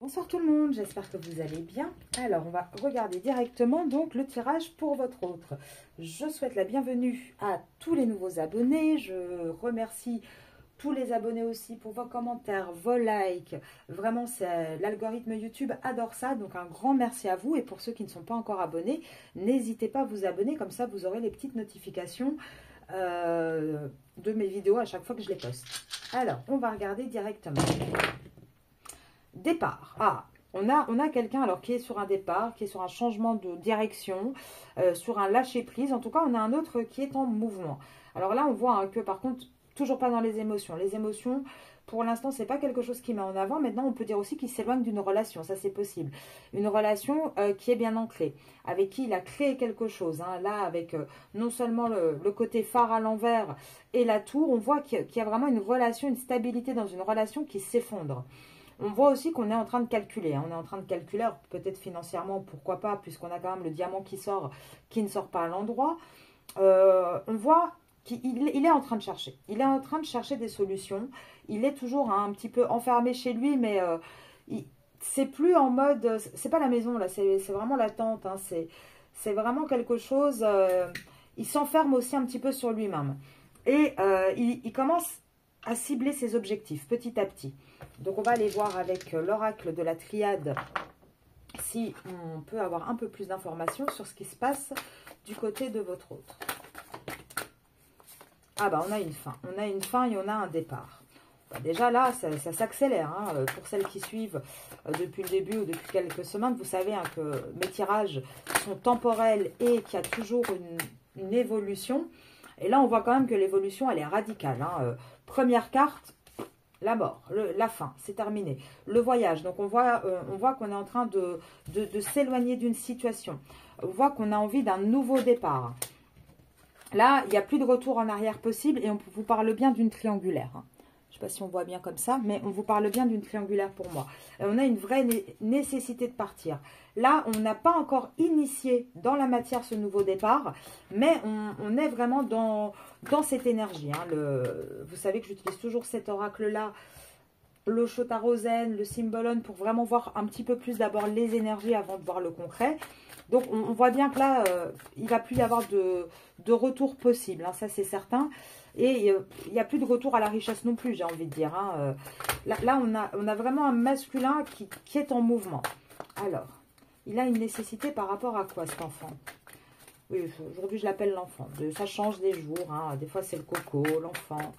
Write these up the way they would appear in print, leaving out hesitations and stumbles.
Bonsoir tout le monde, j'espère que vous allez bien. Alors, on va regarder directement donc le tirage pour votre autre. Je souhaite la bienvenue à tous les nouveaux abonnés. Je remercie tous les abonnés aussi pour vos commentaires, vos likes. Vraiment, l'algorithme YouTube adore ça. Donc, un grand merci à vous. Et pour ceux qui ne sont pas encore abonnés, n'hésitez pas à vous abonner. Comme ça, vous aurez les petites notifications de mes vidéos à chaque fois que je les poste. Alors, on va regarder directement. Départ. Ah, on a quelqu'un alors qui est sur un départ, qui est sur un changement de direction, sur un lâcher-prise. En tout cas, on a un autre qui est en mouvement. Alors là, on voit que par contre, toujours pas dans les émotions. Les émotions, pour l'instant, c'est pas quelque chose qui met en avant. Maintenant, on peut dire aussi qu'il s'éloigne d'une relation. Ça, c'est possible. Une relation qui est bien ancrée, avec qui il a créé quelque chose. Hein. Là, avec non seulement le côté phare à l'envers et la tour, on voit qu'il y a vraiment une relation, une stabilité dans une relation qui s'effondre. On voit aussi qu'on est en train de calculer. Hein. On est en train de calculer, peut-être financièrement, pourquoi pas, puisqu'on a quand même le diamant qui ne sort pas à l'endroit. On voit qu'il est en train de chercher. Il est en train de chercher des solutions. Il est toujours un petit peu enfermé chez lui, mais c'est plus en mode... C'est pas la maison, là, c'est vraiment la tente. Hein. C'est vraiment quelque chose... il s'enferme aussi un petit peu sur lui-même. Et il commence à cibler ses objectifs petit à petit. Donc, on va aller voir avec l'oracle de la triade si on peut avoir un peu plus d'informations sur ce qui se passe du côté de votre autre. Ah bah, on a une fin. On a une fin et on a un départ. Bah, déjà là, ça s'accélère. Hein. Pour celles qui suivent depuis le début ou depuis quelques semaines, vous savez hein, que mes tirages sont temporels et qu'il y a toujours une évolution. Et là, on voit quand même que l'évolution, elle est radicale. Hein. Première carte, la mort, la fin, c'est terminé. Le voyage, donc on voit qu'on est en train de s'éloigner d'une situation. On voit qu'on a envie d'un nouveau départ. Là, il n'y a plus de retour en arrière possible et on vous parle bien d'une triangulaire. Je ne sais pas si on voit bien comme ça, mais on vous parle bien d'une triangulaire pour moi. On a une vraie nécessité de partir. Là, on n'a pas encore initié dans la matière ce nouveau départ, mais on est vraiment dans cette énergie. Hein. Vous savez que j'utilise toujours cet oracle-là, le Chotarosen, le Symbolon, pour vraiment voir un petit peu plus d'abord les énergies avant de voir le concret. Donc, on voit bien que là, il ne va plus y avoir de retour possible, hein, ça c'est certain. Et il n'y a plus de retour à la richesse non plus, j'ai envie de dire. Hein. Là, on a vraiment un masculin qui est en mouvement. Alors, il a une nécessité par rapport à quoi, cet enfant? Oui, aujourd'hui, je l'appelle l'enfant. Ça change des jours. Hein. Des fois, c'est le coco, l'enfant.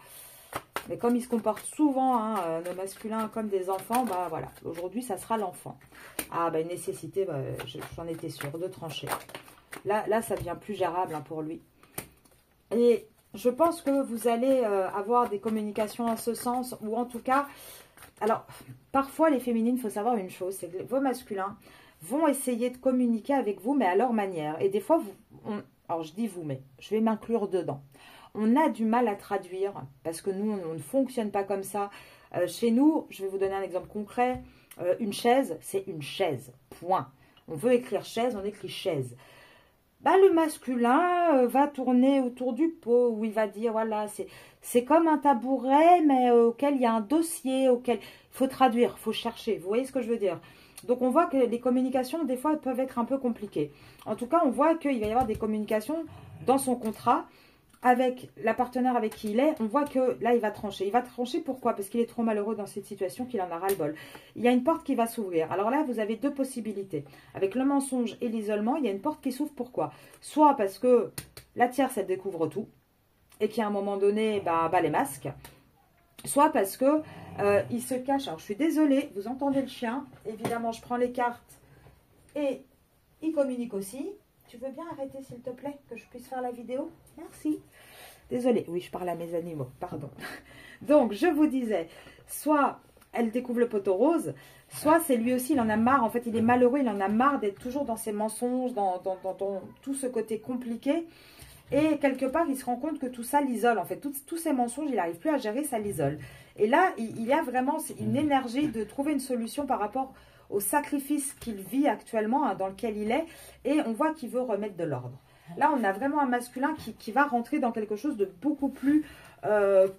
Mais comme il se comporte souvent, hein, nos masculins, comme des enfants, bah voilà. Aujourd'hui, ça sera l'enfant. Ah, bah une nécessité, bah, j'en étais sûre, de trancher. Là, ça devient plus gérable hein, pour lui. Et je pense que vous allez avoir des communications en ce sens, ou en tout cas, alors, parfois les féminines, il faut savoir une chose, c'est que vos masculins vont essayer de communiquer avec vous, mais à leur manière. Et des fois, alors je dis vous, mais je vais m'inclure dedans. On a du mal à traduire, parce que nous, on ne fonctionne pas comme ça. Chez nous, je vais vous donner un exemple concret, une chaise, c'est une chaise, point. On veut écrire chaise, on écrit chaise. Bah, le masculin va tourner autour du pot, où il va dire, voilà, c'est comme un tabouret, mais auquel il y a un dossier, auquel il faut traduire, il faut chercher. Vous voyez ce que je veux dire? Donc, on voit que les communications, des fois, peuvent être un peu compliquées. En tout cas, on voit qu'il va y avoir des communications dans son contrat avec la partenaire avec qui il est. On voit que là, il va trancher. Il va trancher pourquoi? Parce qu'il est trop malheureux dans cette situation qu'il en a ras-le-bol. Il y a une porte qui va s'ouvrir. Alors là, vous avez deux possibilités. Avec le mensonge et l'isolement, il y a une porte qui s'ouvre. Pourquoi? Soit parce que la tierce, elle découvre tout et qu'à un moment donné, bah les masques. Soit parce que il se cache. Alors, je suis désolée, vous entendez le chien. Évidemment, je prends les cartes et il communique aussi. Tu veux bien arrêter, s'il te plaît, que je puisse faire la vidéo? Merci. Désolée, oui, je parle à mes animaux, pardon. Donc, je vous disais, soit elle découvre le poteau rose, soit c'est lui aussi, il en a marre. En fait, il est malheureux, il en a marre d'être toujours dans ses mensonges, dans tout ce côté compliqué. Et quelque part, il se rend compte que tout ça l'isole. En fait, tous ces mensonges, il n'arrive plus à gérer, ça l'isole. Et là, il y a vraiment une énergie de trouver une solution par rapport au sacrifice qu'il vit actuellement, hein, dans lequel il est, et on voit qu'il veut remettre de l'ordre. Là, on a vraiment un masculin qui va rentrer dans quelque chose de beaucoup plus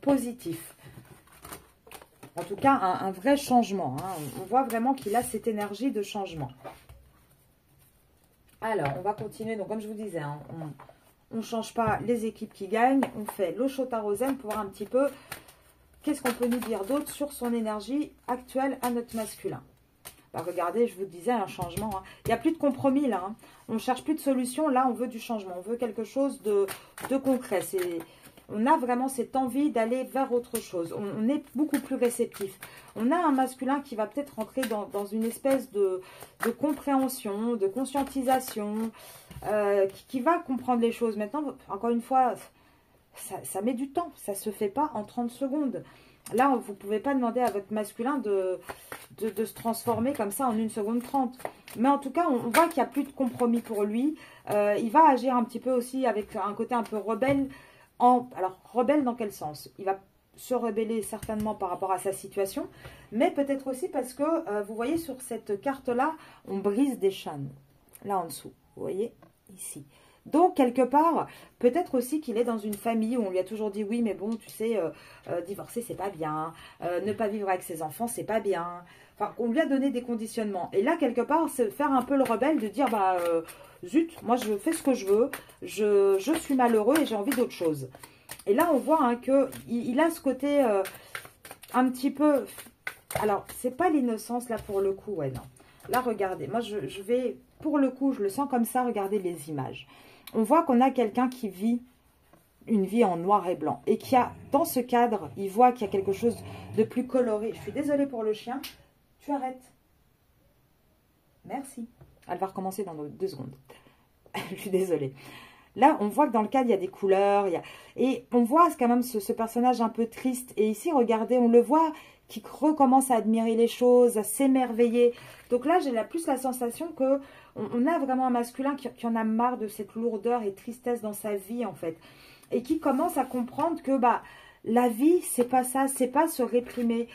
positif. En tout cas, un vrai changement. Hein. On voit vraiment qu'il a cette énergie de changement. Alors, on va continuer. Donc, comme je vous disais, hein, on ne change pas les équipes qui gagnent. On fait l'Oshotarozem pour voir un petit peu qu'est-ce qu'on peut nous dire d'autre sur son énergie actuelle à notre masculin. Bah, regardez, je vous disais, un changement. Hein. Il n'y a plus de compromis là. Hein. On ne cherche plus de solution. Là, on veut du changement. On veut quelque chose de concret. On a vraiment cette envie d'aller vers autre chose. On est beaucoup plus réceptif. On a un masculin qui va peut-être rentrer dans une espèce de compréhension, de conscientisation, qui va comprendre les choses. Maintenant, encore une fois, ça met du temps. Ça ne se fait pas en 30 secondes. Là, vous ne pouvez pas demander à votre masculin de se transformer comme ça en 1 seconde 30. Mais en tout cas, on voit qu'il n'y a plus de compromis pour lui. Il va agir un petit peu aussi avec un côté un peu rebelle. Alors, rebelle dans quel sens? Il va se rebeller certainement par rapport à sa situation, mais peut-être aussi parce que, vous voyez, sur cette carte-là, on brise des chaînes. Là en dessous, vous voyez, ici. Donc, quelque part, peut-être aussi qu'il est dans une famille où on lui a toujours dit, oui, mais bon, tu sais, divorcer, c'est pas bien. Ne pas vivre avec ses enfants, c'est pas bien. Enfin, on lui a donné des conditionnements. Et là, quelque part, c'est faire un peu le rebelle de dire, bah, zut, moi, je fais ce que je veux. Je suis malheureux et j'ai envie d'autre chose. Et là, on voit hein, qu'il a ce côté un petit peu... Alors, c'est pas l'innocence, là, pour le coup. Ouais, non. Là, regardez. Moi, je vais... Pour le coup, je le sens comme ça. Regardez les images. On voit qu'on a quelqu'un qui vit une vie en noir et blanc. Et qui a, dans ce cadre, il voit qu'il y a quelque chose de plus coloré. Je suis désolée pour le chien. Tu arrêtes. Merci. Elle va recommencer dans 2 secondes. Je suis désolée. Là, on voit que dans le cadre, il y a des couleurs. Et on voit quand même ce personnage un peu triste. Et ici, regardez, on le voit qui recommence à admirer les choses, à s'émerveiller. Donc là, j'ai plus la sensation que on a vraiment un masculin qui en a marre de cette lourdeur et tristesse dans sa vie, en fait. Et qui commence à comprendre que bah, la vie, c'est pas ça, c'est pas se réprimer.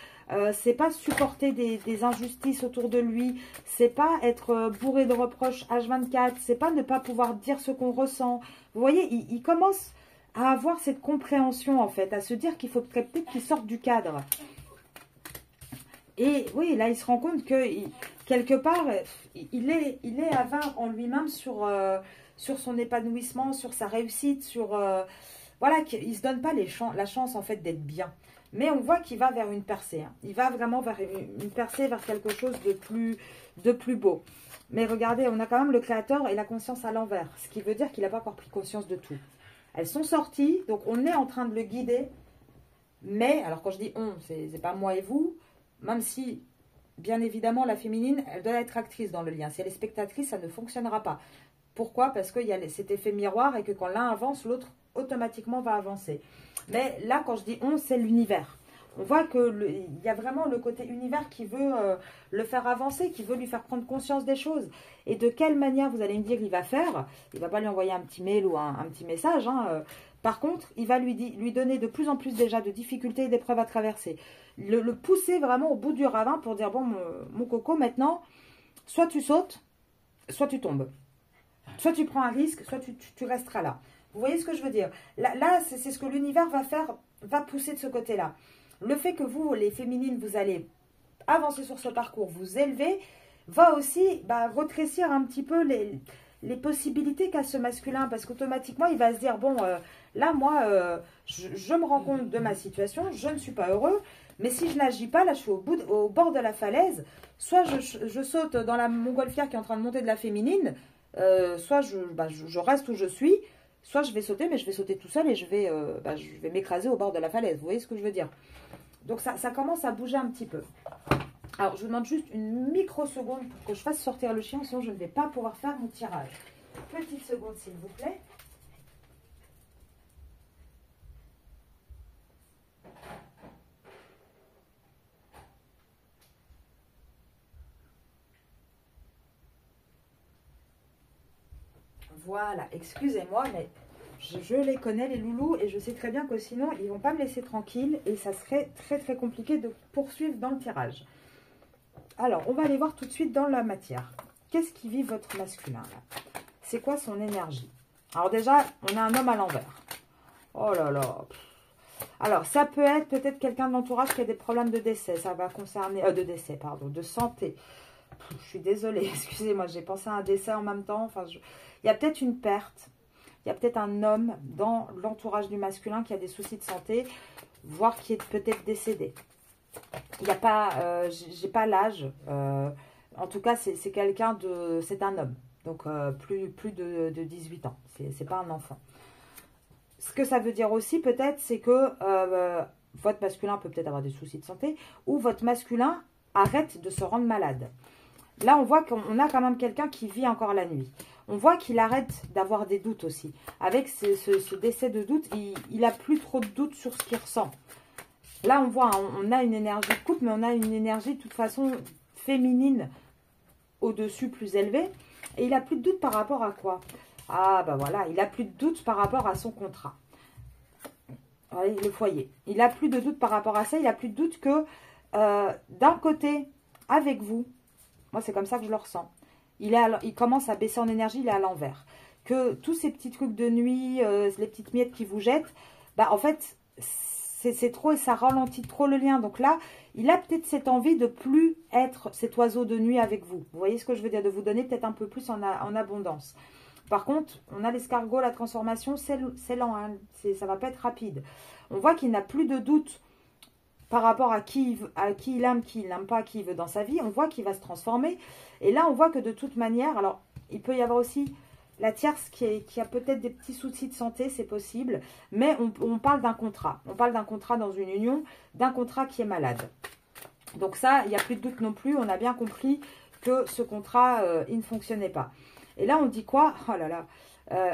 C'est pas supporter des injustices autour de lui, c'est pas être bourré de reproches H24, c'est pas ne pas pouvoir dire ce qu'on ressent. Vous voyez, il commence à avoir cette compréhension en fait, à se dire qu'il faut peut-être qu'il sorte du cadre. Et oui, là il se rend compte que quelque part, il est avare en lui-même sur son épanouissement, sur sa réussite, sur... voilà, qu'il ne se donne pas la chance en fait d'être bien. Mais on voit qu'il va vers une percée. Hein. Il va vraiment vers une percée, vers quelque chose de plus beau. Mais regardez, on a quand même le créateur et la conscience à l'envers. Ce qui veut dire qu'il n'a pas encore pris conscience de tout. Elles sont sorties, donc on est en train de le guider. Mais, alors quand je dis on, c'est pas moi et vous. Même si, bien évidemment, la féminine, elle doit être actrice dans le lien. Si elle est spectatrice, ça ne fonctionnera pas. Pourquoi? Parce qu'il y a cet effet miroir et que quand l'un avance, l'autre automatiquement va avancer. Mais là, quand je dis on, c'est l'univers. On voit qu'il y a vraiment le côté univers qui veut le faire avancer, qui veut lui faire prendre conscience des choses. Et de quelle manière, vous allez me dire, il va faire? Il ne va pas lui envoyer un petit mail ou un petit message. Hein. Par contre, il va lui donner de plus en plus déjà de difficultés et d'épreuves à traverser. Le pousser vraiment au bout du ravin pour dire, bon, mon coco, maintenant, soit tu sautes, soit tu tombes. Soit tu prends un risque, soit tu resteras là. Vous voyez ce que je veux dire? Là c'est ce que l'univers va faire, va pousser de ce côté-là. Le fait que vous, les féminines, vous allez avancer sur ce parcours, vous élever, va aussi retrécir un petit peu les possibilités qu'a ce masculin. Parce qu'automatiquement, il va se dire, bon, là, moi, je me rends compte de ma situation, je ne suis pas heureux. Mais si je n'agis pas, là, je suis au bord de la falaise. Soit je saute dans la montgolfière qui est en train de monter de la féminine, soit je reste où je suis, soit je vais sauter, mais je vais sauter tout seul et je vais m'écraser au bord de la falaise. Vous voyez ce que je veux dire? Donc ça commence à bouger un petit peu. Alors je vous demande juste une microseconde pour que je fasse sortir le chien, sinon je ne vais pas pouvoir faire mon tirage. Petite seconde s'il vous plaît. Voilà, excusez-moi, mais je les connais, les loulous, et je sais très bien que sinon, ils ne vont pas me laisser tranquille, et ça serait très très compliqué de poursuivre dans le tirage. Alors, on va aller voir tout de suite dans la matière. Qu'est-ce qui vit votre masculin là? C'est quoi son énergie? Alors déjà, on a un homme à l'envers. Oh là là. Alors, ça peut être peut-être quelqu'un de l'entourage qui a des problèmes de décès. Ça va concerner... de décès, pardon, de santé. Je suis désolée, excusez-moi, j'ai pensé à un décès en même temps. Enfin, il y a peut-être une perte. Il y a peut-être un homme dans l'entourage du masculin qui a des soucis de santé, voire qui est peut-être décédé. Il n'y a pas... j'ai pas l'âge. En tout cas, c'est quelqu'un de... C'est un homme. Donc, plus de 18 ans. C'est pas un enfant. Ce que ça veut dire aussi, peut-être, c'est que votre masculin peut peut-être avoir des soucis de santé ou votre masculin arrête de se rendre malade. Là, on voit qu'on a quand même quelqu'un qui vit encore la nuit. On voit qu'il arrête d'avoir des doutes aussi. Avec ce décès de doute, il n'a plus trop de doutes sur ce qu'il ressent. Là, on voit, on a une énergie de couple, mais on a une énergie de toute façon féminine au-dessus, plus élevée. Et il n'a plus de doute par rapport à quoi? Ah, ben voilà, il n'a plus de doute par rapport à son contrat. Voyez, le foyer. Il n'a plus de doute par rapport à ça. Il n'a plus de doute que d'un côté, avec vous, moi c'est comme ça que je le ressens, il commence à baisser en énergie, il est à l'envers. Que tous ces petits trucs de nuit, les petites miettes qui vous jettent, bah en fait, c'est trop et ça ralentit trop le lien. Donc là, il a peut-être cette envie de plus être cet oiseau de nuit avec vous. Vous voyez ce que je veux dire? De vous donner peut-être un peu plus en abondance. Par contre, on a l'escargot, la transformation, c'est lent, hein, ça va pas être rapide. On voit qu'il n'a plus de doute par rapport à qui il aime, qui il n'aime pas, qui il veut dans sa vie. On voit qu'il va se transformer. Et là, on voit que de toute manière, alors, il peut y avoir aussi la tierce qui a peut-être des petits soucis de santé, c'est possible. Mais on parle d'un contrat. On parle d'un contrat dans une union, d'un contrat qui est malade. Donc ça, il n'y a plus de doute non plus. On a bien compris que ce contrat, il ne fonctionnait pas. Et là, on dit quoi? Oh là là,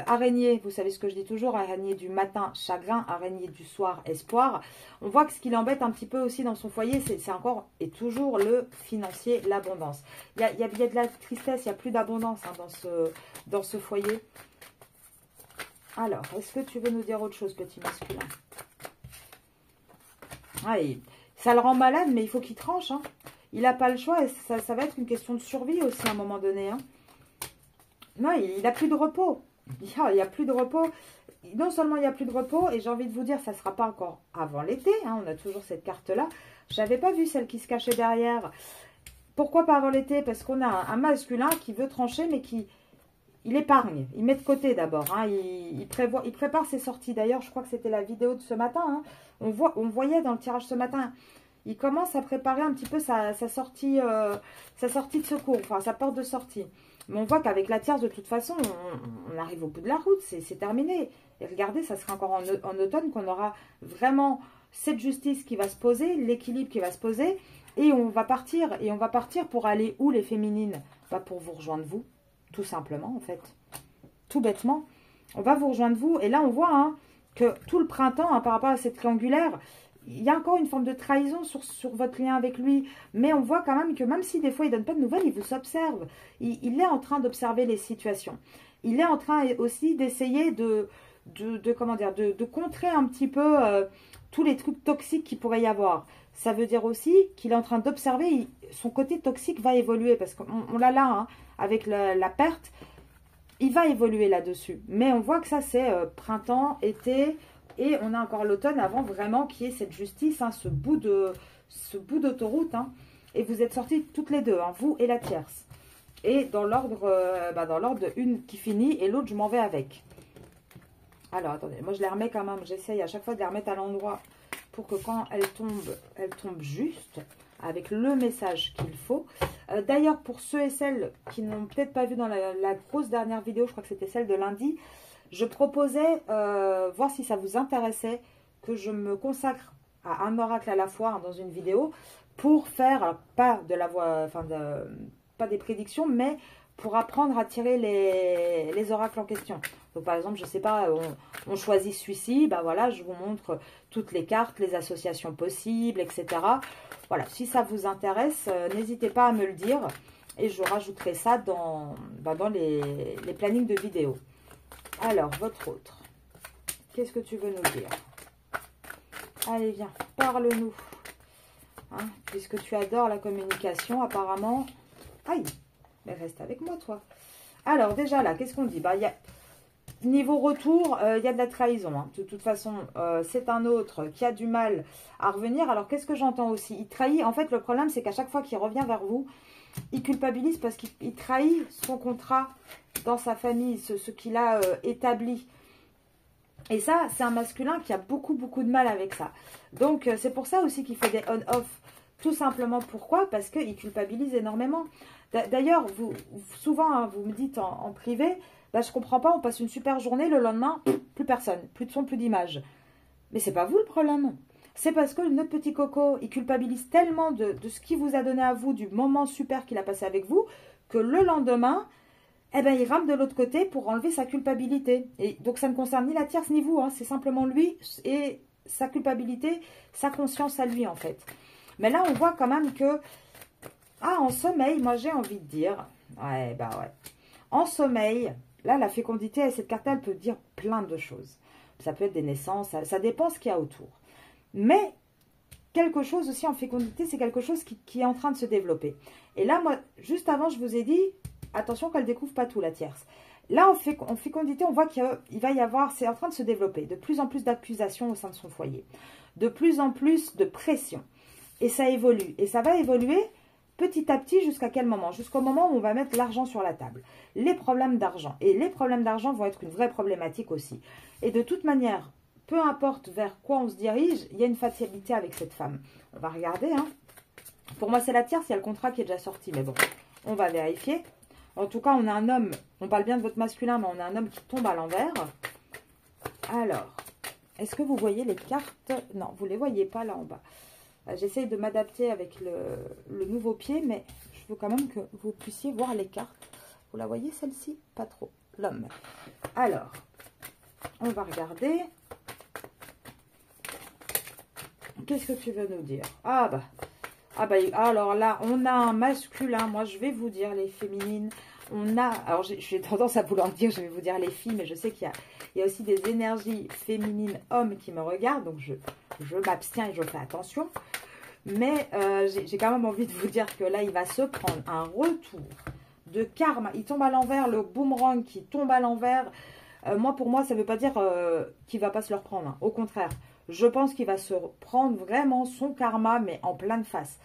araignée, vous savez ce que je dis toujours, araignée du matin, chagrin, araignée du soir, espoir. On voit que ce qui l'embête un petit peu aussi dans son foyer, c'est encore et toujours le financier, l'abondance. Il y a de la tristesse, il n'y a plus d'abondance hein, dans ce foyer. Alors, est-ce que tu veux nous dire autre chose, petit masculin? Ah, ça le rend malade, mais il faut qu'il tranche. Hein. Il n'a pas le choix et ça va être une question de survie aussi à un moment donné. Hein. Non, il n'a plus de repos. Il n'y a plus de repos. Non seulement il n'y a plus de repos, et j'ai envie de vous dire, ça ne sera pas encore avant l'été. Hein, on a toujours cette carte-là. Je n'avais pas vu celle qui se cachait derrière. Pourquoi pas avant l'été? Parce qu'on a un masculin qui veut trancher, mais il épargne. Il met de côté d'abord. Hein, il prépare ses sorties. D'ailleurs, je crois que c'était la vidéo de ce matin. Hein. On voyait dans le tirage ce matin. Il commence à préparer un petit peu sa sortie de secours, enfin sa porte de sortie. Mais on voit qu'avec la tierce, de toute façon, on arrive au bout de la route, c'est terminé. Et regardez, ça sera encore en automne qu'on aura vraiment cette justice qui va se poser, l'équilibre qui va se poser, et on va partir. Et on va partir pour aller où, les féminines? Bah, pour vous rejoindre vous, tout simplement, en fait. Tout bêtement. On va vous rejoindre vous, et là, on voit hein, que tout le printemps, hein, par rapport à cette triangulaire, il y a encore une forme de trahison sur votre lien avec lui. Mais on voit quand même que même si des fois il ne donne pas de nouvelles, il vous observe. Il est en train d'observer les situations. Il est en train aussi d'essayer de contrer un petit peu tous les trucs toxiques qu'il pourrait y avoir. Ça veut dire aussi qu'il est en train d'observer, son côté toxique va évoluer. Parce qu'on l'a là, hein, avec la perte, il va évoluer là-dessus. Mais on voit que ça c'est printemps, été... Et on a encore l'automne avant vraiment qu'il y ait cette justice, hein, ce bout d'autoroute. Hein. Et vous êtes sortis toutes les deux, hein, vous et la tierce. Et dans l'ordre, une qui finit et l'autre, je m'en vais avec. Alors, attendez, moi je les remets quand même. J'essaye à chaque fois de les remettre à l'endroit pour que quand elles tombent juste, avec le message qu'il faut. D'ailleurs, pour ceux et celles qui n'ont peut-être pas vu dans la grosse dernière vidéo, je crois que c'était celle de lundi, je proposais, voir si ça vous intéressait, que je me consacre à un oracle à la fois hein, dans une vidéo pour faire, alors, pas des prédictions, mais pour apprendre à tirer les oracles en question. Donc par exemple, je ne sais pas, on choisit celui-ci, ben voilà, je vous montre toutes les cartes, les associations possibles, etc. Voilà, si ça vous intéresse, n'hésitez pas à me le dire et je rajouterai ça dans les plannings de vidéos. Alors, votre autre. Qu'est-ce que tu veux nous dire? Allez, viens, parle-nous. Hein, puisque tu adores la communication, apparemment. Aïe, mais reste avec moi, toi. Alors, déjà là, qu'est-ce qu'on dit? Bah, Niveau retour, il y a de la trahison. Hein. De toute façon, c'est un autre qui a du mal à revenir. Alors, qu'est-ce que j'entends aussi? Il trahit. En fait, le problème, c'est qu'à chaque fois qu'il revient vers vous, il culpabilise parce qu'il trahit son contrat dans sa famille, ce qu'il a établi. Et ça, c'est un masculin qui a beaucoup de mal avec ça. Donc, c'est pour ça aussi qu'il fait des on-off. Tout simplement, pourquoi? Parce qu'il culpabilise énormément. D'ailleurs, souvent, hein, vous me dites en privé, bah, je comprends pas, on passe une super journée, le lendemain, plus personne, plus de son, plus d'image. Mais c'est pas vous le problème. C'est parce que notre petit coco, il culpabilise tellement de ce qu'il vous a donné à vous, du moment super qu'il a passé avec vous, que le lendemain, eh ben, il rame de l'autre côté pour enlever sa culpabilité. Et donc, ça ne concerne ni la tierce ni vous, hein, c'est simplement lui et sa culpabilité, sa conscience à lui, en fait. Mais là, on voit quand même que, en sommeil, moi, j'ai envie de dire, ouais, bah ouais, en sommeil, là, la fécondité, cette carte-là, elle peut dire plein de choses. Ça peut être des naissances, ça dépend ce qu'il y a autour. Mais, quelque chose aussi en fécondité, c'est quelque chose qui est en train de se développer. Et là, moi, juste avant, je vous ai dit, attention qu'elle ne découvre pas tout, la tierce. Là, en fécondité, on voit qu'il va y avoir, c'est en train de se développer, de plus en plus d'accusations au sein de son foyer, de plus en plus de pression. Et ça évolue. Et ça va évoluer petit à petit jusqu'à quel moment? Jusqu'au moment où on va mettre l'argent sur la table. Les problèmes d'argent. Et les problèmes d'argent vont être une vraie problématique aussi. Et de toute manière, peu importe vers quoi on se dirige, il y a une fatalité avec cette femme. On va regarder. Hein. Pour moi, c'est la tierce, il y a le contrat qui est déjà sorti. Mais bon, on va vérifier. En tout cas, on a un homme, on parle bien de votre masculin, mais on a un homme qui tombe à l'envers. Alors, est-ce que vous voyez les cartes? Non, vous ne les voyez pas là en bas. J'essaye de m'adapter avec le nouveau pied, mais je veux quand même que vous puissiez voir les cartes. Vous la voyez celle-ci? Pas trop. L'homme. Alors, on va regarder. Qu'est-ce que tu veux nous dire? Alors là, on a un masculin. Moi, je vais vous dire les féminines. Alors j'ai tendance à vouloir dire, je vais vous dire les filles, mais je sais qu'il y a aussi des énergies féminines hommes qui me regardent, donc je m'abstiens et je fais attention. Mais j'ai quand même envie de vous dire que là, il va se prendre un retour de karma. Il tombe à l'envers, le boomerang qui tombe à l'envers. Pour moi, ça ne veut pas dire qu'il ne va pas se le reprendre. Hein. Au contraire, je pense qu'il va se prendre vraiment son karma, mais en pleine face.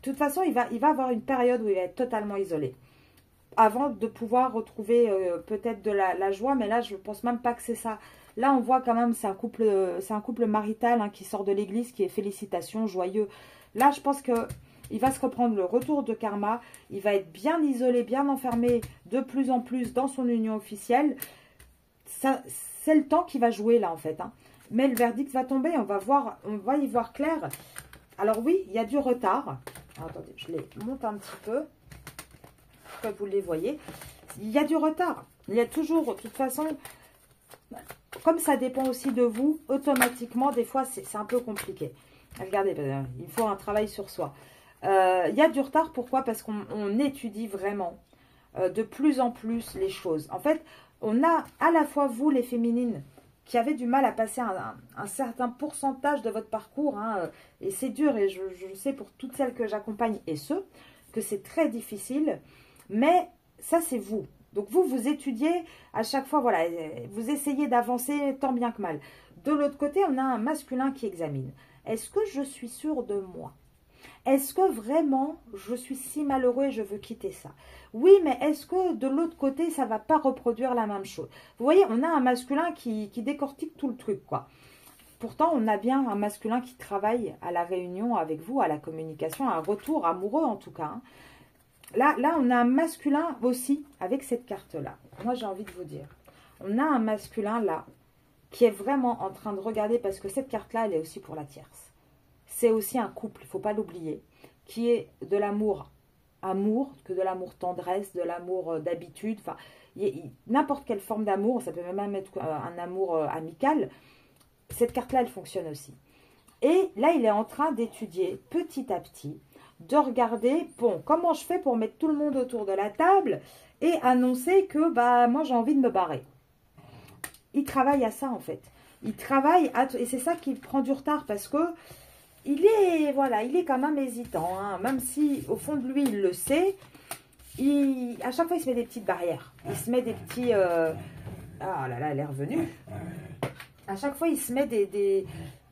De toute façon, il va avoir une période où il va être totalement isolé. Avant de pouvoir retrouver peut-être de la joie, mais là, je ne pense même pas que c'est ça. Là, on voit quand même, c'est un couple marital hein, qui sort de l'église, qui est félicitations, joyeux. Là, je pense qu'il va se reprendre le retour de karma. Il va être bien isolé, bien enfermé de plus en plus dans son union officielle. C'est le temps qui va jouer là, en fait. Hein. Mais le verdict va tomber, on va y voir clair. Alors oui, il y a du retard. Alors, attendez, je les monte un petit peu. Comme vous les voyez, il y a du retard. Il y a toujours, de toute façon, comme ça dépend aussi de vous, automatiquement, des fois, c'est un peu compliqué. Regardez, il faut un travail sur soi. Il y a du retard, pourquoi? Parce qu'on étudie vraiment de plus en plus les choses. En fait, on a à la fois vous, les féminines, qui avez du mal à passer un certain pourcentage de votre parcours, hein, et c'est dur, et je sais pour toutes celles que j'accompagne, et ceux, que c'est très difficile. Mais ça, c'est vous. Donc, vous étudiez à chaque fois, voilà, vous essayez d'avancer tant bien que mal. De l'autre côté, on a un masculin qui examine. Est-ce que je suis sûre de moi? Est-ce que vraiment, je suis si malheureux et je veux quitter ça? Oui, mais est-ce que de l'autre côté, ça ne va pas reproduire la même chose? Vous voyez, on a un masculin qui décortique tout le truc, quoi. Pourtant, on a bien un masculin qui travaille à la réunion avec vous, à la communication, à un retour amoureux en tout cas, hein. Là, on a un masculin aussi avec cette carte-là. Moi, j'ai envie de vous dire. On a un masculin là qui est vraiment en train de regarder parce que cette carte-là, elle est aussi pour la tierce. C'est aussi un couple, il ne faut pas l'oublier, qui est de l'amour que de l'amour tendresse, de l'amour d'habitude. Enfin, n'importe quelle forme d'amour, ça peut même être un amour amical. Cette carte-là, elle fonctionne aussi. Et là, il est en train d'étudier petit à petit, de regarder, bon, comment je fais pour mettre tout le monde autour de la table et annoncer que, bah, moi, j'ai envie de me barrer. Il travaille à ça, en fait. Il travaille, et c'est ça qui prend du retard, parce que il est quand même hésitant, hein, même si, au fond de lui, il le sait, à chaque fois, il se met des petites barrières. Il se met des petits... Ah là là, elle est revenue. À chaque fois, il se met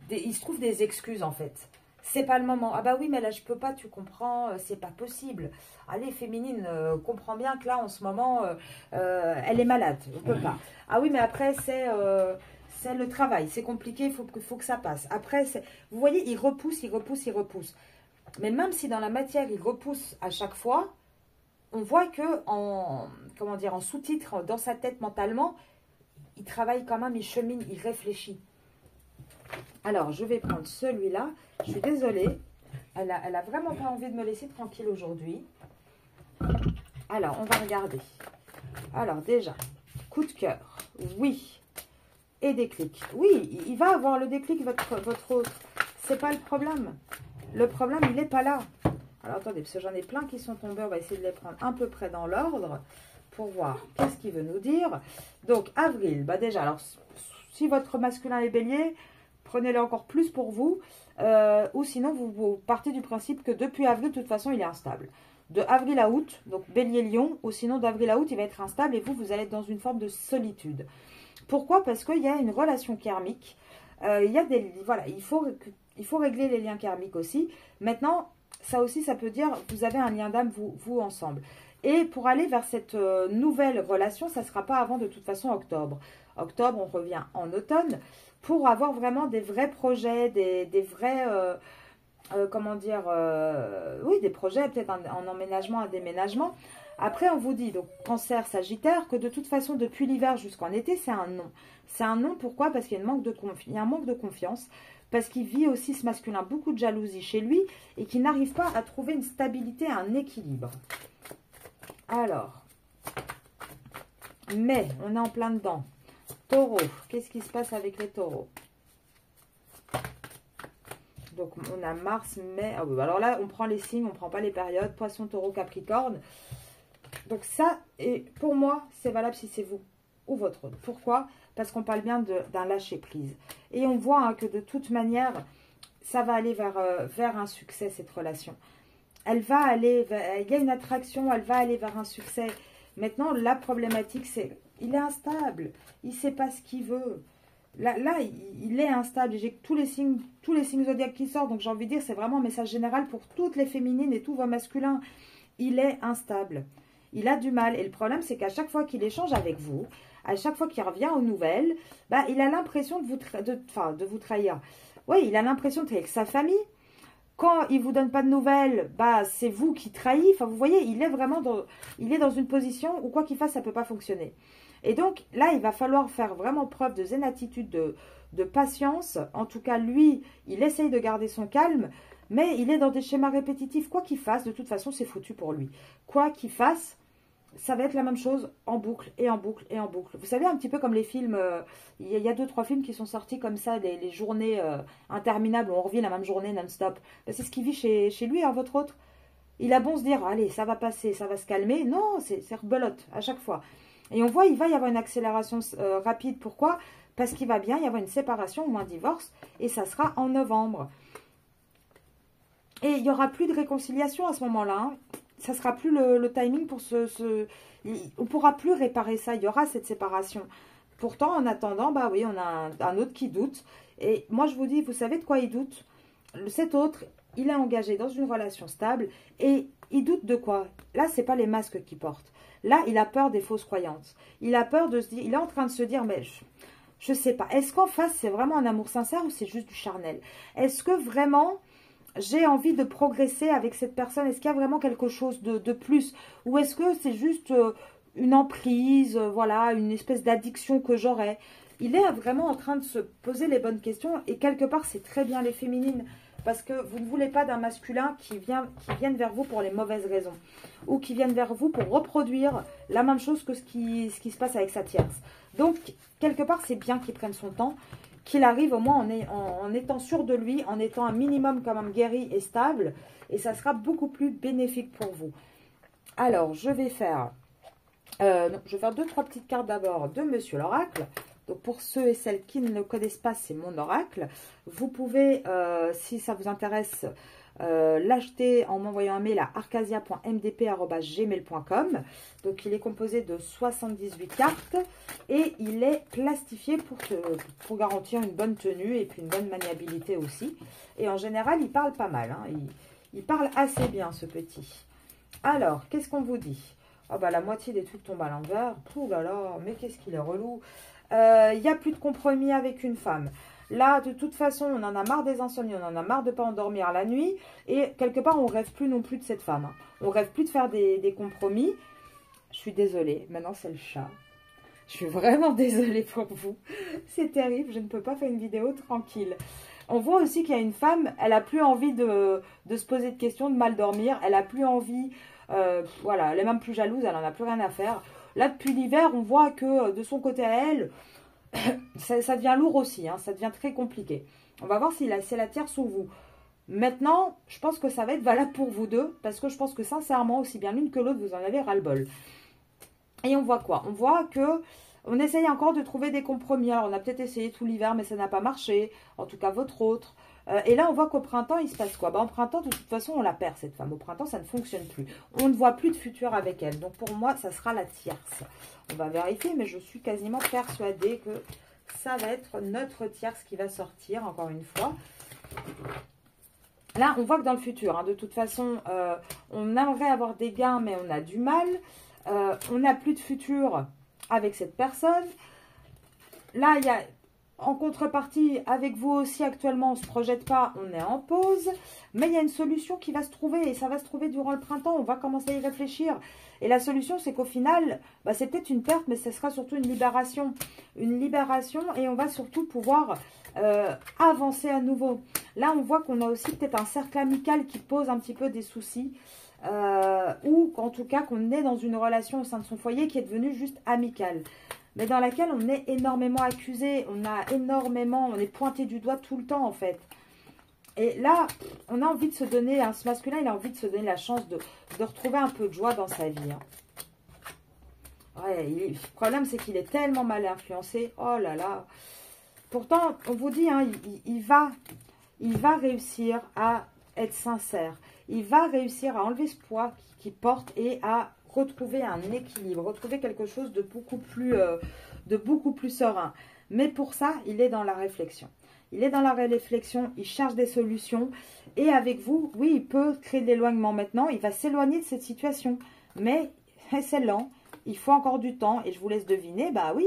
il se trouve des excuses, en fait. C'est pas le moment. Ah bah oui, mais là, je peux pas, tu comprends, c'est pas possible. Allez, féminine, comprends bien que là, en ce moment, elle est malade, on peut pas. Ah oui, mais après, c'est le travail, c'est compliqué, faut que ça passe. Après, vous voyez, il repousse, il repousse, il repousse. Mais même si dans la matière, il repousse à chaque fois, on voit que comment dire, en sous-titre, dans sa tête mentalement, il travaille quand même, il chemine, il réfléchit. Alors, je vais prendre celui-là. Je suis désolée. Elle a vraiment pas envie de me laisser tranquille aujourd'hui. Alors, on va regarder. Alors, déjà, coup de cœur. Oui. Et déclic. Oui, il va avoir le déclic, votre autre. C'est pas le problème. Le problème, il n'est pas là. Alors, attendez, parce que j'en ai plein qui sont tombés. On va essayer de les prendre à peu près dans l'ordre pour voir qu'est-ce qu'il veut nous dire. Donc, avril. Bah déjà, alors, si votre masculin est bélier, prenez-le encore plus pour vous. Ou sinon, vous partez du principe que depuis avril, de toute façon, il est instable. De avril à août, donc bélier-lion, ou sinon d'avril à août, il va être instable et vous allez être dans une forme de solitude. Pourquoi? Parce qu'il y a une relation karmique. Voilà, il faut régler les liens karmiques aussi. Maintenant, ça aussi, ça peut dire, vous avez un lien d'âme, vous ensemble. Et pour aller vers cette nouvelle relation, ça ne sera pas avant de toute façon octobre. Octobre, on revient en automne pour avoir vraiment des vrais projets, des vrais, comment dire, oui, des projets, peut-être en emménagement, un déménagement. Après, on vous dit, donc Cancer, Sagittaire, que de toute façon, depuis l'hiver jusqu'en été, c'est un non. C'est un non, pourquoi? Parce qu'il y a un manque de confiance, parce qu'il vit aussi, ce masculin, beaucoup de jalousie chez lui, et qu'il n'arrive pas à trouver une stabilité, un équilibre. Alors, mais, on est en plein dedans. Taureau, qu'est-ce qui se passe avec les taureaux? Donc, on a Mars, mai. Ah oui, alors là, on prend les signes, on ne prend pas les périodes. Poisson, Taureau, Capricorne. Donc ça, et pour moi, c'est valable si c'est vous ou votre autre. Pourquoi? Parce qu'on parle bien d'un lâcher-prise. Et on voit que de toute manière, ça va aller vers un succès, cette relation. Elle va aller, il y a une attraction, elle va aller vers un succès. Maintenant, la problématique, c'est il est instable. Il ne sait pas ce qu'il veut. Là, il est instable. J'ai tous les signes zodiaques qui sortent. Donc, j'ai envie de dire, c'est vraiment un message général pour toutes les féminines et tous vos masculins. Il est instable. Il a du mal. Et le problème, c'est qu'à chaque fois qu'il échange avec vous, à chaque fois qu'il revient aux nouvelles, bah, il a l'impression de vous trahir. Oui, il a l'impression de trahir avec sa famille. Quand il ne vous donne pas de nouvelles, bah, c'est vous qui trahissez. Enfin, vous voyez, il est vraiment dans une position où quoi qu'il fasse, ça ne peut pas fonctionner. Et donc, là, il va falloir faire vraiment preuve de zénitude, de patience. En tout cas, lui, il essaye de garder son calme, mais il est dans des schémas répétitifs. Quoi qu'il fasse, de toute façon, c'est foutu pour lui. Quoi qu'il fasse, ça va être la même chose en boucle et en boucle et en boucle. Vous savez, un petit peu comme les films, il y a 2-3 films qui sont sortis comme ça, les journées interminables, où on revit la même journée non-stop. Ben, c'est ce qu'il vit chez lui, votre autre. Il a bon se dire, allez, ça va passer, ça va se calmer. Non, c'est rebelote à chaque fois. Et on voit, il va y avoir une accélération rapide. Pourquoi? Parce qu'il va bien y avoir une séparation ou un divorce, et ça sera en novembre. Et il n'y aura plus de réconciliation à ce moment-là, hein. Ça ne sera plus le timing pour on ne pourra plus réparer ça. Il y aura cette séparation. Pourtant, en attendant, bah oui, on a un autre qui doute. Et moi, je vous dis, vous savez de quoi il doute? Cet autre, il est engagé dans une relation stable. Et il doute de quoi? Là, ce n'est pas les masques qu'il porte. Là, il a peur des fausses croyances. Il a peur de se dire, il est en train de se dire, mais je ne sais pas. Est-ce qu'en face, c'est vraiment un amour sincère ou c'est juste du charnel? Est-ce que vraiment j'ai envie de progresser avec cette personne? Est-ce qu'il y a vraiment quelque chose de plus? Ou est-ce que c'est juste une emprise, voilà, une espèce d'addiction que j'aurais? Il est vraiment en train de se poser les bonnes questions. Et quelque part, c'est très bien les féminines. Parce que vous ne voulez pas d'un masculin qui vienne vers vous pour les mauvaises raisons. Ou qui vienne vers vous pour reproduire la même chose que ce qui se passe avec sa tierce. Donc, quelque part, c'est bien qu'il prenne son temps, qu'il arrive au moins en étant sûr de lui, en étant un minimum quand même guéri et stable. Et ça sera beaucoup plus bénéfique pour vous. Alors, je vais faire 2-3 petites cartes d'abord de Monsieur l'Oracle. Donc, pour ceux et celles qui ne le connaissent pas, c'est mon oracle. Vous pouvez, si ça vous intéresse, l'acheter en m'envoyant un mail à arcasia.mdp@gmail.com. Donc il est composé de 78 cartes et il est plastifié pour garantir une bonne tenue et puis une bonne maniabilité aussi. Et en général, il parle pas mal, hein. Il parle assez bien, ce petit. Alors, qu'est-ce qu'on vous dit? Oh bah la moitié des trucs tombent à l'envers. Ouh là là, mais qu'est-ce qu'il est relou. Il n'y a plus de compromis avec une femme. Là, de toute façon, on en a marre des insomnies, on en a marre de ne pas endormir la nuit. Et quelque part, on ne rêve plus non plus de cette femme, hein. On ne rêve plus de faire des compromis. Je suis désolée, maintenant c'est le chat. Je suis vraiment désolée pour vous. C'est terrible, je ne peux pas faire une vidéo tranquille. On voit aussi qu'il y a une femme, elle n'a plus envie de se poser de questions, de mal dormir. Elle n'a plus envie, voilà, elle est même plus jalouse, elle n'en a plus rien à faire. Là, depuis l'hiver, on voit que de son côté à elle, ça devient lourd aussi, hein, ça devient très compliqué. On va voir si c'est la tierce ou vous. Maintenant, je pense que ça va être valable pour vous deux, parce que je pense que sincèrement, aussi bien l'une que l'autre, vous en avez ras-le-bol. Et on voit quoi? On voit que on essaye encore de trouver des compromis. Alors, on a peut-être essayé tout l'hiver, mais ça n'a pas marché. En tout cas, votre autre. Et là, on voit qu'au printemps, il se passe quoi? Au printemps, de toute façon, on la perd, cette femme. Au printemps, ça ne fonctionne plus. On ne voit plus de futur avec elle. Donc, pour moi, ça sera la tierce. On va vérifier, mais je suis quasiment persuadée que ça va être notre tierce qui va sortir, encore une fois. Là, on voit que dans le futur, hein, de toute façon, on aimerait avoir des gains, mais on a du mal. On n'a plus de futur avec cette personne. Là, il y a... En contrepartie, avec vous aussi actuellement, on ne se projette pas, on est en pause. Mais il y a une solution qui va se trouver et ça va se trouver durant le printemps. On va commencer à y réfléchir. Et la solution, c'est qu'au final, c'est peut-être une perte, mais ce sera surtout une libération. Une libération et on va surtout pouvoir avancer à nouveau. Là, on voit qu'on a aussi peut-être un cercle amical qui pose un petit peu des soucis. Ou en tout cas qu'on est dans une relation au sein de son foyer qui est devenue juste amicale. Mais dans laquelle on est énormément accusé, on est pointé du doigt tout le temps en fait. Et là, on a envie de se donner, hein, ce masculin, il a envie de se donner la chance de retrouver un peu de joie dans sa vie. Hein. Ouais, le problème c'est qu'il est tellement mal influencé, oh là là. Pourtant, on vous dit, hein, il va réussir à être sincère. Il va réussir à enlever ce poids qu'il porte et à retrouver un équilibre, retrouver quelque chose de beaucoup plus serein. Mais pour ça, il est dans la réflexion. Il est dans la réflexion, il cherche des solutions. Et avec vous, oui, il peut créer de l'éloignement maintenant. Il va s'éloigner de cette situation. Mais c'est lent, il faut encore du temps. Et je vous laisse deviner, bah oui,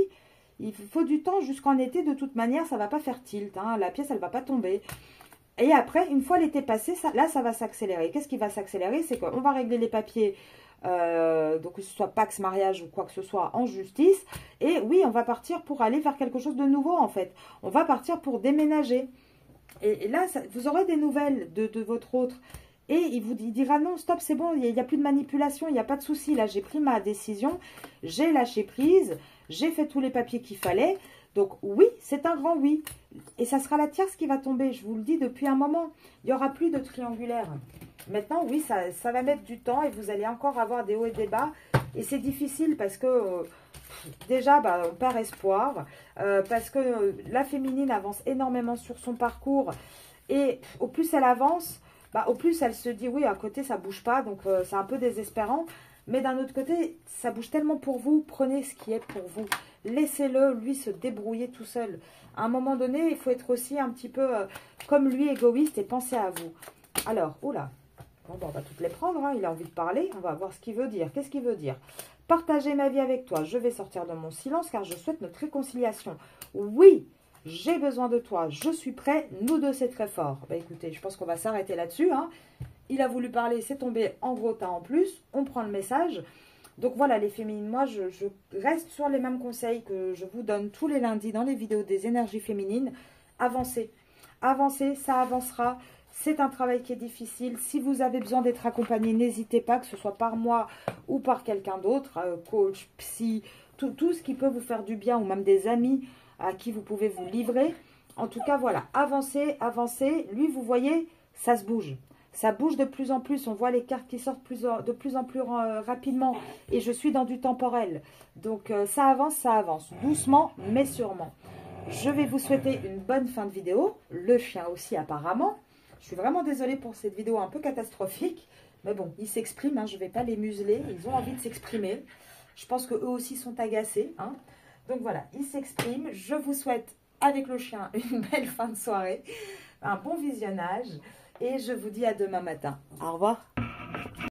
il faut du temps jusqu'en été. De toute manière, ça ne va pas faire tilt. Hein, la pièce, elle ne va pas tomber. Et après, une fois l'été passé, là, ça va s'accélérer. Qu'est-ce qui va s'accélérer? C'est qu'on va régler les papiers, donc que ce soit Pax, mariage ou quoi que ce soit, en justice. Et oui, on va partir pour aller vers quelque chose de nouveau, en fait. On va partir pour déménager. Et là, vous aurez des nouvelles de votre autre. Et il vous dira non, stop, c'est bon, il n'y a plus de manipulation, il n'y a pas de souci. Là, j'ai pris ma décision, j'ai lâché prise, j'ai fait tous les papiers qu'il fallait. Donc oui, c'est un grand oui. Et ça sera la tierce qui va tomber, je vous le dis depuis un moment. Il n'y aura plus de triangulaire. Maintenant, oui, ça va mettre du temps et vous allez encore avoir des hauts et des bas. Et c'est difficile parce que déjà, on perd espoir. Parce que la féminine avance énormément sur son parcours. Et au plus elle avance, au plus elle se dit, oui, à côté, ça ne bouge pas. Donc, c'est un peu désespérant. Mais d'un autre côté, ça bouge tellement pour vous. Prenez ce qui est pour vous. Laissez-le, lui, se débrouiller tout seul. À un moment donné, il faut être aussi un petit peu comme lui, égoïste et penser à vous. Alors, oula. Bon, on va toutes les prendre. Hein. Il a envie de parler. On va voir ce qu'il veut dire. Qu'est-ce qu'il veut dire? Partager ma vie avec toi. Je vais sortir de mon silence car je souhaite notre réconciliation. Oui, j'ai besoin de toi. Je suis prêt. Nous deux, c'est très fort. Écoutez, je pense qu'on va s'arrêter là-dessus. Hein. Il a voulu parler, c'est tombé en gros tas en plus. On prend le message. Donc voilà les féminines, moi je reste sur les mêmes conseils que je vous donne tous les lundis dans les vidéos des énergies féminines. Avancez, avancez, ça avancera. C'est un travail qui est difficile. Si vous avez besoin d'être accompagné, n'hésitez pas, que ce soit par moi ou par quelqu'un d'autre, coach, psy, tout ce qui peut vous faire du bien ou même des amis à qui vous pouvez vous livrer. En tout cas, voilà, avancez, avancez. Lui, vous voyez, ça se bouge. Ça bouge de plus en plus, on voit les cartes qui sortent de plus en plus rapidement. Et je suis dans du temporel. Donc ça avance, doucement mais sûrement. Je vais vous souhaiter une bonne fin de vidéo. Le chien aussi apparemment. Je suis vraiment désolée pour cette vidéo un peu catastrophique. Mais bon, ils s'expriment, hein, je ne vais pas les museler. Ils ont envie de s'exprimer. Je pense qu'eux aussi sont agacés. Hein. Donc voilà, ils s'expriment. Je vous souhaite, avec le chien, une belle fin de soirée. Un bon visionnage. Et je vous dis à demain matin. Au revoir.